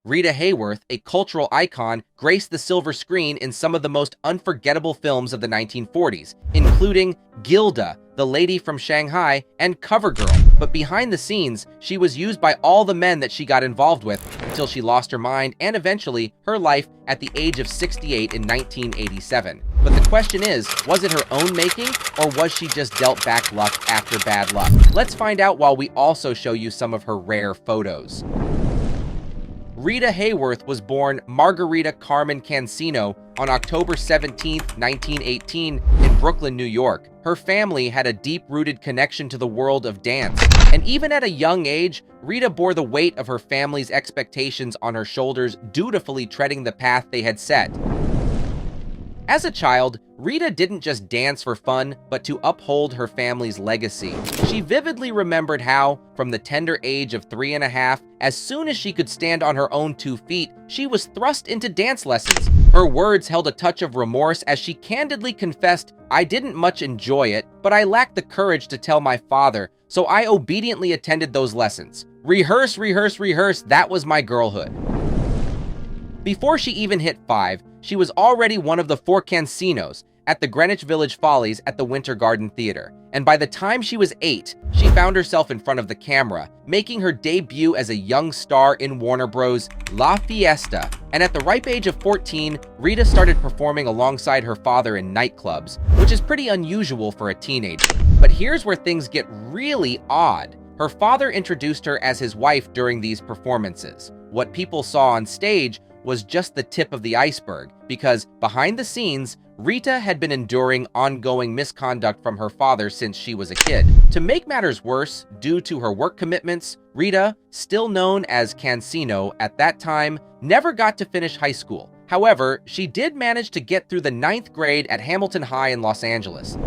Rita Hayworth, a cultural icon, graced the silver screen in some of the most unforgettable films of the 1940s, including Gilda, the lady from Shanghai, and CoverGirl. But behind the scenes, she was used by all the men that she got involved with until she lost her mind and eventually her life at the age of 68 in 1987. But the question is, was it her own making, or was she just dealt bad luck after bad luck? Let's find out while we also show you some of her rare photos. Rita Hayworth was born Margarita Carmen Cancino on October 17, 1918, in Brooklyn, New York. Her family had a deep-rooted connection to the world of dance, and even at a young age, Rita bore the weight of her family's expectations on her shoulders, dutifully treading the path they had set. As a child, Rita didn't just dance for fun, but to uphold her family's legacy. She vividly remembered how, from the tender age of 3.5, as soon as she could stand on her own 2 feet, she was thrust into dance lessons. Her words held a touch of remorse as she candidly confessed, "I didn't much enjoy it, but I lacked the courage to tell my father, so I obediently attended those lessons. Rehearse, rehearse, rehearse, that was my girlhood." Before she even hit 5, she was already one of the 4 Cancinos at the Greenwich Village Follies at the Winter Garden Theater. And by the time she was 8, she found herself in front of the camera, making her debut as a young star in Warner Bros. La Fiesta. And at the ripe age of 14, Rita started performing alongside her father in nightclubs, which is pretty unusual for a teenager. But here's where things get really odd. Her father introduced her as his wife during these performances. What people saw on stage was just the tip of the iceberg, because behind the scenes, Rita had been enduring ongoing misconduct from her father since she was a kid. To make matters worse, due to her work commitments, Rita, still known as Cancino at that time, never got to finish high school. However, she did manage to get through the 9th grade at Hamilton High in Los Angeles.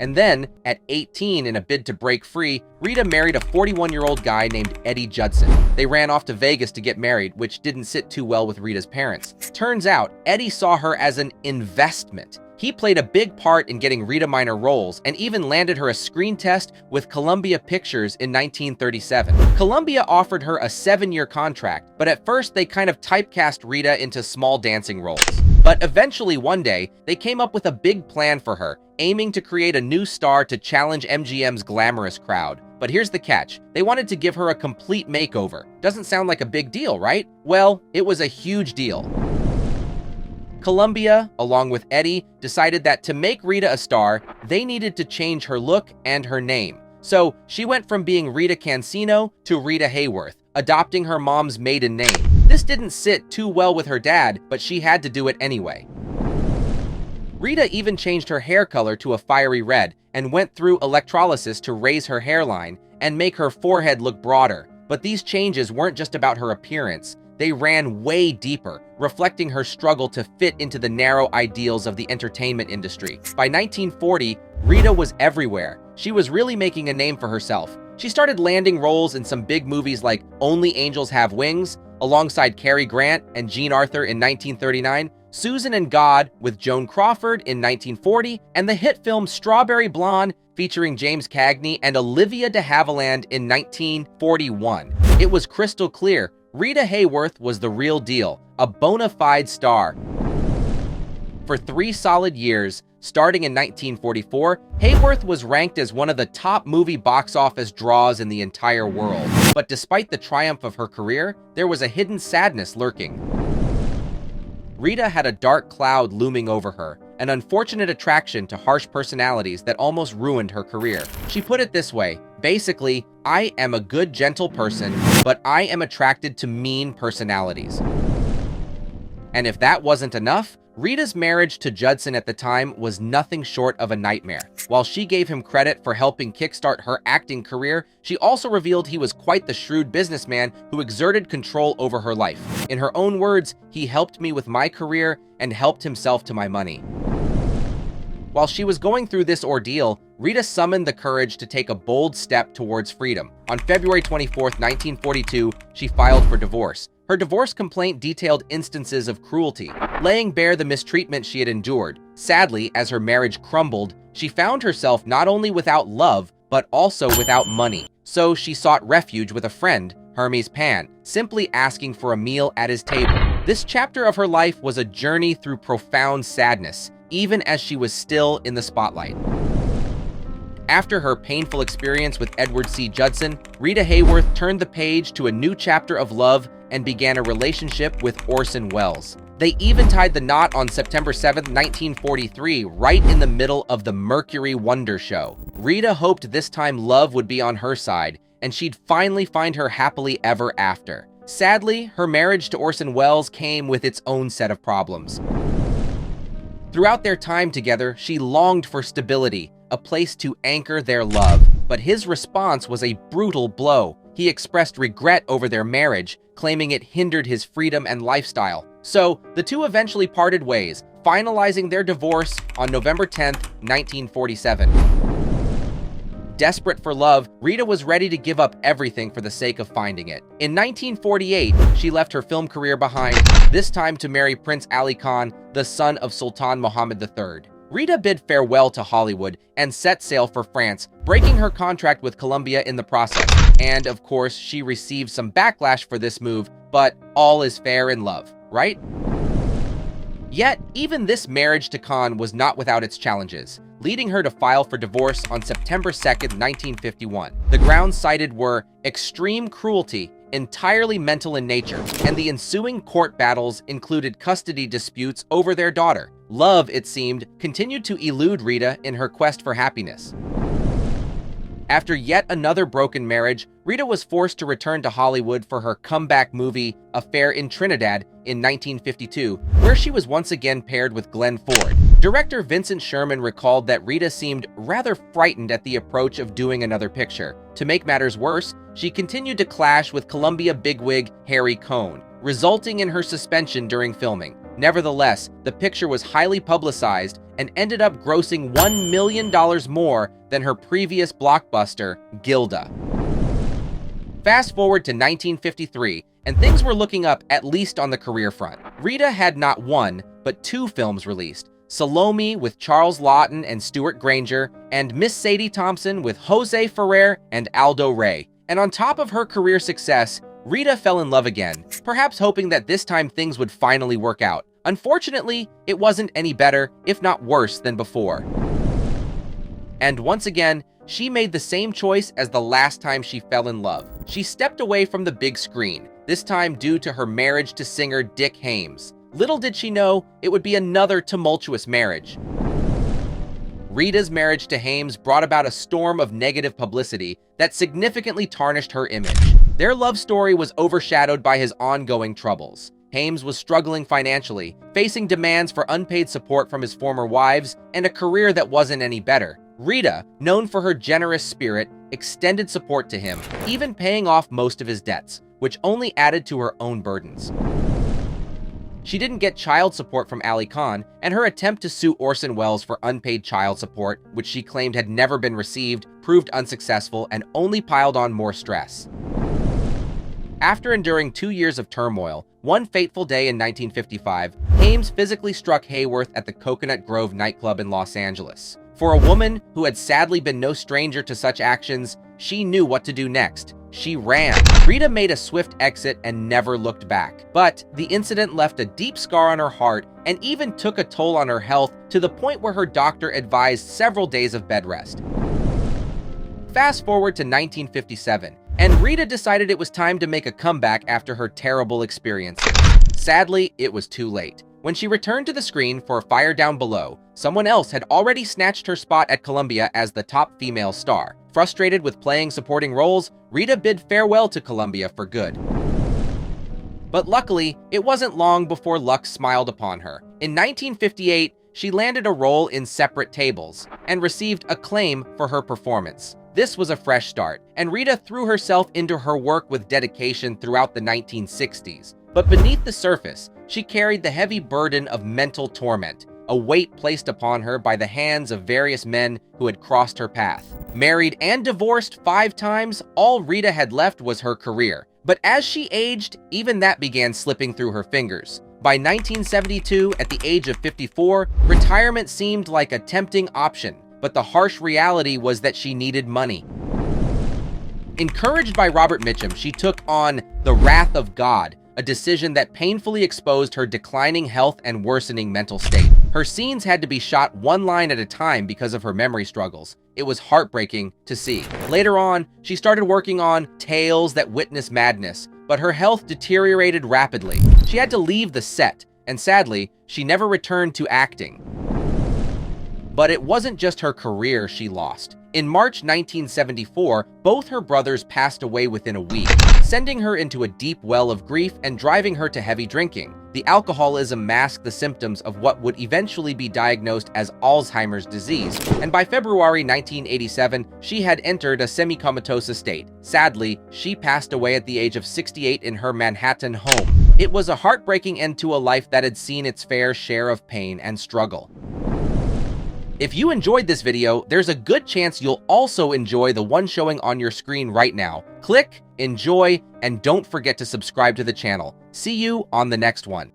And then, at 18, in a bid to break free, Rita married a 41-year-old guy named Eddie Judson. They ran off to Vegas to get married, which didn't sit too well with Rita's parents. Turns out, Eddie saw her as an investment. He played a big part in getting Rita minor roles and even landed her a screen test with Columbia Pictures in 1937. Columbia offered her a 7-year contract, but at first they kind of typecast Rita into small dancing roles. But eventually one day, they came up with a big plan for her, aiming to create a new star to challenge MGM's glamorous crowd. But here's the catch. They wanted to give her a complete makeover. Doesn't sound like a big deal, right? Well, it was a huge deal. Columbia, along with Eddie, decided that to make Rita a star, they needed to change her look and her name. So she went from being Rita Cancino to Rita Hayworth, adopting her mom's maiden name. This didn't sit too well with her dad, but she had to do it anyway. Rita even changed her hair color to a fiery red and went through electrolysis to raise her hairline and make her forehead look broader. But these changes weren't just about her appearance. They ran way deeper, reflecting her struggle to fit into the narrow ideals of the entertainment industry. By 1940, Rita was everywhere. She was really making a name for herself. She started landing roles in some big movies like Only Angels Have Wings, alongside Cary Grant and Jean Arthur in 1939, Susan and God with Joan Crawford in 1940, and the hit film Strawberry Blonde featuring James Cagney and Olivia de Havilland in 1941. It was crystal clear. Rita Hayworth was the real deal, a bona fide star. For 3 solid years, starting in 1944, Hayworth was ranked as one of the top movie box office draws in the entire world. But despite the triumph of her career, there was a hidden sadness lurking. Rita had a dark cloud looming over her, an unfortunate attraction to harsh personalities that almost ruined her career. She put it this way, basically, I am a good, gentle person, but I am attracted to mean personalities. And if that wasn't enough, Rita's marriage to Judson at the time was nothing short of a nightmare. While she gave him credit for helping kickstart her acting career, she also revealed he was quite the shrewd businessman who exerted control over her life. In her own words, he helped me with my career and helped himself to my money. While she was going through this ordeal, Rita summoned the courage to take a bold step towards freedom. On February 24, 1942, she filed for divorce. Her divorce complaint detailed instances of cruelty, laying bare the mistreatment she had endured. Sadly, as her marriage crumbled, she found herself not only without love, but also without money. So she sought refuge with a friend, Hermes Pan, simply asking for a meal at his table. This chapter of her life was a journey through profound sadness, even as she was still in the spotlight. After her painful experience with Edward C. Judson, Rita Hayworth turned the page to a new chapter of love and began a relationship with Orson Welles. They even tied the knot on September 7, 1943, right in the middle of the Mercury Wonder Show. Rita hoped this time love would be on her side, and she'd finally find her happily ever after. Sadly, her marriage to Orson Welles came with its own set of problems. Throughout their time together, she longed for stability, a place to anchor their love. But his response was a brutal blow. He expressed regret over their marriage, claiming it hindered his freedom and lifestyle. So, the two eventually parted ways, finalizing their divorce on November 10, 1947. Desperate for love, Rita was ready to give up everything for the sake of finding it. In 1948, she left her film career behind, this time to marry Prince Ali Khan, the son of Sultan Mohammed III. Rita bid farewell to Hollywood and set sail for France, breaking her contract with Columbia in the process. And of course, she received some backlash for this move, but all is fair in love, right? Yet, even this marriage to Khan was not without its challenges, leading her to file for divorce on September 2, 1951. The grounds cited were extreme cruelty, entirely mental in nature, and the ensuing court battles included custody disputes over their daughter. Love, it seemed, continued to elude Rita in her quest for happiness. After yet another broken marriage, Rita was forced to return to Hollywood for her comeback movie Affair in Trinidad in 1952, where she was once again paired with Glenn Ford. Director Vincent Sherman recalled that Rita seemed rather frightened at the approach of doing another picture. To make matters worse, she continued to clash with Columbia bigwig Harry Cohn, resulting in her suspension during filming. Nevertheless, the picture was highly publicized and ended up grossing $1 million more than her previous blockbuster, Gilda. Fast forward to 1953, and things were looking up, at least on the career front. Rita had not one, but two films released: Salome with Charles Lawton and Stuart Granger, and Miss Sadie Thompson with Jose Ferrer and Aldo Ray. And on top of her career success, Rita fell in love again, perhaps hoping that this time things would finally work out. Unfortunately, it wasn't any better, if not worse, than before. And once again, she made the same choice as the last time she fell in love. She stepped away from the big screen, this time due to her marriage to singer Dick Haymes. Little did she know, it would be another tumultuous marriage. Rita's marriage to Haymes brought about a storm of negative publicity that significantly tarnished her image. Their love story was overshadowed by his ongoing troubles. Haymes was struggling financially, facing demands for unpaid support from his former wives and a career that wasn't any better. Rita, known for her generous spirit, extended support to him, even paying off most of his debts, which only added to her own burdens. She didn't get child support from Ali Khan, and her attempt to sue Orson Welles for unpaid child support, which she claimed had never been received, proved unsuccessful and only piled on more stress. After enduring 2 years of turmoil, one fateful day in 1955, Haymes physically struck Hayworth at the Coconut Grove nightclub in Los Angeles. For a woman who had sadly been no stranger to such actions, she knew what to do next. She ran. Rita made a swift exit and never looked back. But the incident left a deep scar on her heart and even took a toll on her health, to the point where her doctor advised several days of bed rest. Fast forward to 1957, and Rita decided it was time to make a comeback after her terrible experiences. Sadly, it was too late. When she returned to the screen for Fire Down Below, someone else had already snatched her spot at Columbia as the top female star. Frustrated with playing supporting roles, Rita bid farewell to Columbia for good. But luckily, it wasn't long before luck smiled upon her. In 1958, she landed a role in Separate Tables and received acclaim for her performance. This was a fresh start, and Rita threw herself into her work with dedication throughout the 1960s. But beneath the surface, she carried the heavy burden of mental torment, a weight placed upon her by the hands of various men who had crossed her path. Married and divorced 5 times, all Rita had left was her career. But as she aged, even that began slipping through her fingers. By 1972, at the age of 54, retirement seemed like a tempting option, but the harsh reality was that she needed money. Encouraged by Robert Mitchum, she took on The Wrath of God, a decision that painfully exposed her declining health and worsening mental state. Her scenes had to be shot one line at a time because of her memory struggles. It was heartbreaking to see. Later on, she started working on Tales That Witness Madness, but her health deteriorated rapidly. She had to leave the set, and sadly, she never returned to acting. But it wasn't just her career she lost. In March 1974, both her brothers passed away within a week, sending her into a deep well of grief and driving her to heavy drinking. The alcoholism masked the symptoms of what would eventually be diagnosed as Alzheimer's disease, and by February 1987, she had entered a semi-comatose state. Sadly, she passed away at the age of 68 in her Manhattan home. It was a heartbreaking end to a life that had seen its fair share of pain and struggle. If you enjoyed this video, there's a good chance you'll also enjoy the one showing on your screen right now. Click, enjoy, and don't forget to subscribe to the channel. See you on the next one.